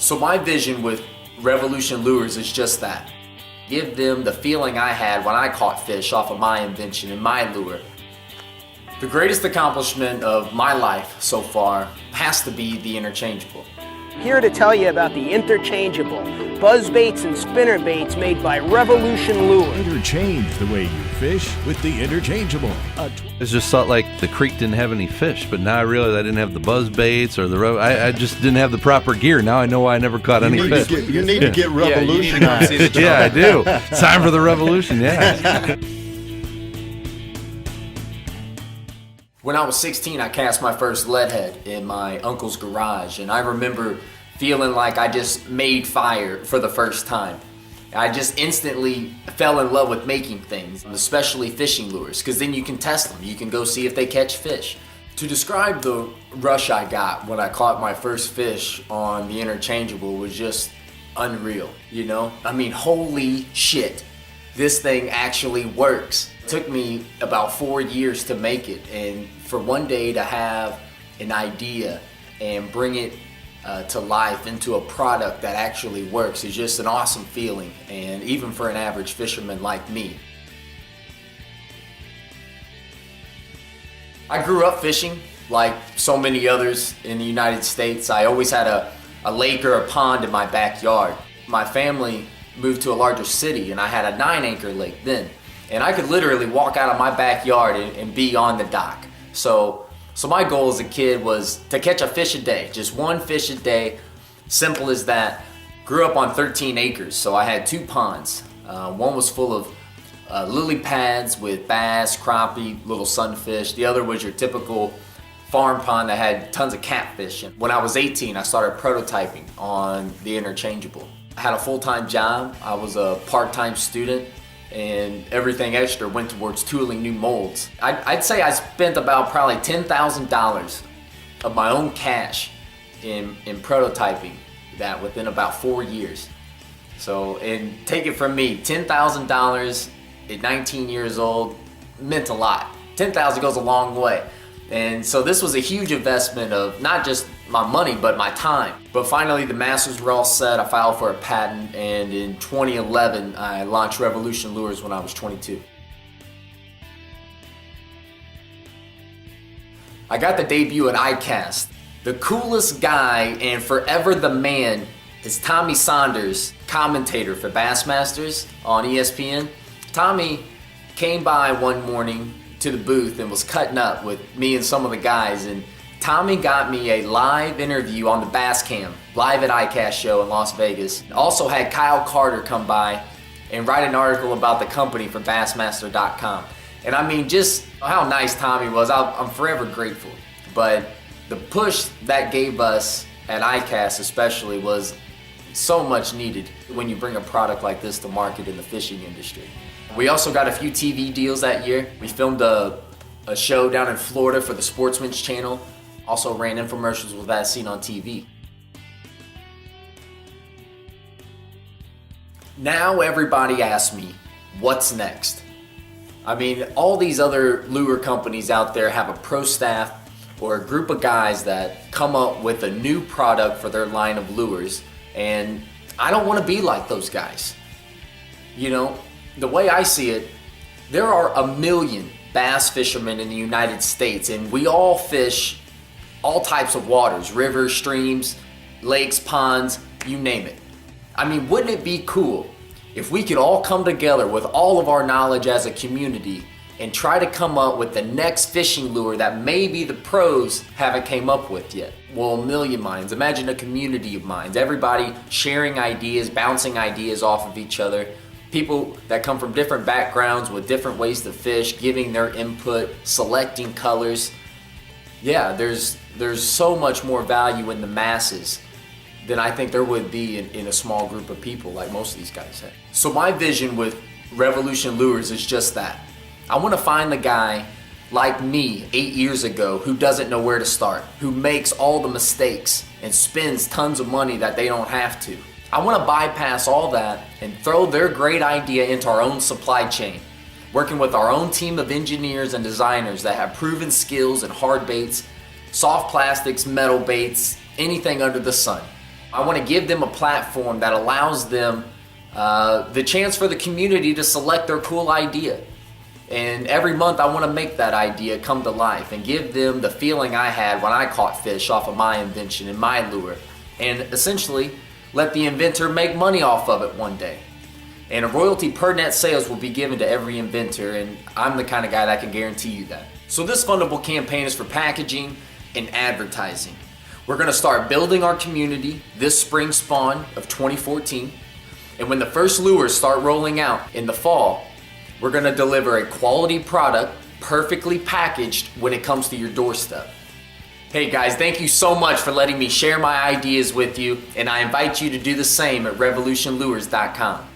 So my vision with Revolution Lures is just that. Give them the feeling I had when I caught fish off of my invention and my lure. The greatest accomplishment of my life so far has to be the interchangeable. Here to tell you about the interchangeable buzz baits and spinner baits made by Revolution Lure. Interchange the way you fish with the interchangeable. I just thought like the creek didn't have any fish, but now I realize I didn't have the buzz baits or I just didn't have the proper gear. Now I know why I never caught any fish. You need to get revolutionized. Yeah, I do. It's time for the revolution, yeah. When I was 16, I cast my first leadhead in my uncle's garage, and I remember feeling like I just made fire for the first time. I just instantly fell in love with making things, especially fishing lures, because then you can test them. You can go see if they catch fish. To describe the rush I got when I caught my first fish on the interchangeable was just unreal, you know? I mean, holy shit, this thing actually works. It took me about 4 years to make it, and for one day to have an idea and bring it to life into a product that actually works is just an awesome feeling, and even for an average fisherman like me. I grew up fishing like so many others in the United States. I always had a lake or a pond in my backyard. My family moved to a larger city, and I had a 9-acre lake then, and I could literally walk out of my backyard and be on the dock. So my goal as a kid was to catch a fish a day, just one fish a day, simple as that. Grew up on 13 acres, so I had 2 ponds. One was full of lily pads with bass, crappie, little sunfish. The other was your typical farm pond that had tons of catfish. And when I was 18, I started prototyping on the interchangeable. I had a full-time job. I was a part-time student, and everything extra went towards tooling new molds. I'd say I spent about probably $10,000 of my own cash in prototyping that within about 4 years. So, and take it from me, $10,000 at 19 years old meant a lot. $10,000 goes a long way. And so this was a huge investment of not just my money, but my time. But finally the masters were all set. I filed for a patent, and in 2011, I launched Revolution Lures when I was 22. I got the debut at ICAST. The coolest guy and forever the man is Tommy Saunders, commentator for Bassmasters on ESPN. Tommy came by one morning to the booth and was cutting up with me and some of the guys, and Tommy got me a live interview on the Bass Cam, live at ICAST show in Las Vegas. Also had Kyle Carter come by and write an article about the company for Bassmaster.com. And I mean, just how nice Tommy was, I'm forever grateful. But the push that gave us at ICAST especially was so much needed when you bring a product like this to market in the fishing industry. We also got a few TV deals that year. We filmed a show down in Florida for the Sportsman's Channel. Also ran infomercials with that seen on TV. Now everybody asks me, what's next? I mean, all these other lure companies out there have a pro staff or a group of guys that come up with a new product for their line of lures, and I don't want to be like those guys. You know, the way I see it, there are 1 million bass fishermen in the United States, and we all fish all types of waters, rivers, streams, lakes, ponds, you name it. I mean, wouldn't it be cool if we could all come together with all of our knowledge as a community and try to come up with the next fishing lure that maybe the pros haven't came up with yet? Well, 1 million minds. Imagine a community of minds, everybody sharing ideas, bouncing ideas off of each other. People that come from different backgrounds with different ways to fish, giving their input, selecting colors. Yeah, there's so much more value in the masses than I think there would be in a small group of people like most of these guys have. So my vision with Revolution Lures is just that. I want to find the guy like me 8 years ago who doesn't know where to start, who makes all the mistakes and spends tons of money that they don't have to. I want to bypass all that and throw their great idea into our own supply chain, working with our own team of engineers and designers that have proven skills in hard baits, soft plastics, metal baits, anything under the sun. I want to give them a platform that allows them the chance for the community to select their cool idea. And every month I want to make that idea come to life and give them the feeling I had when I caught fish off of my invention and my lure. And essentially let the inventor make money off of it one day. And a royalty per net sales will be given to every inventor, and I'm the kind of guy that can guarantee you that. So this fundable campaign is for packaging and advertising. We're going to start building our community this spring spawn of 2014. And when the first lures start rolling out in the fall, we're going to deliver a quality product perfectly packaged when it comes to your doorstep. Hey guys, thank you so much for letting me share my ideas with you, and I invite you to do the same at revolutionlures.com.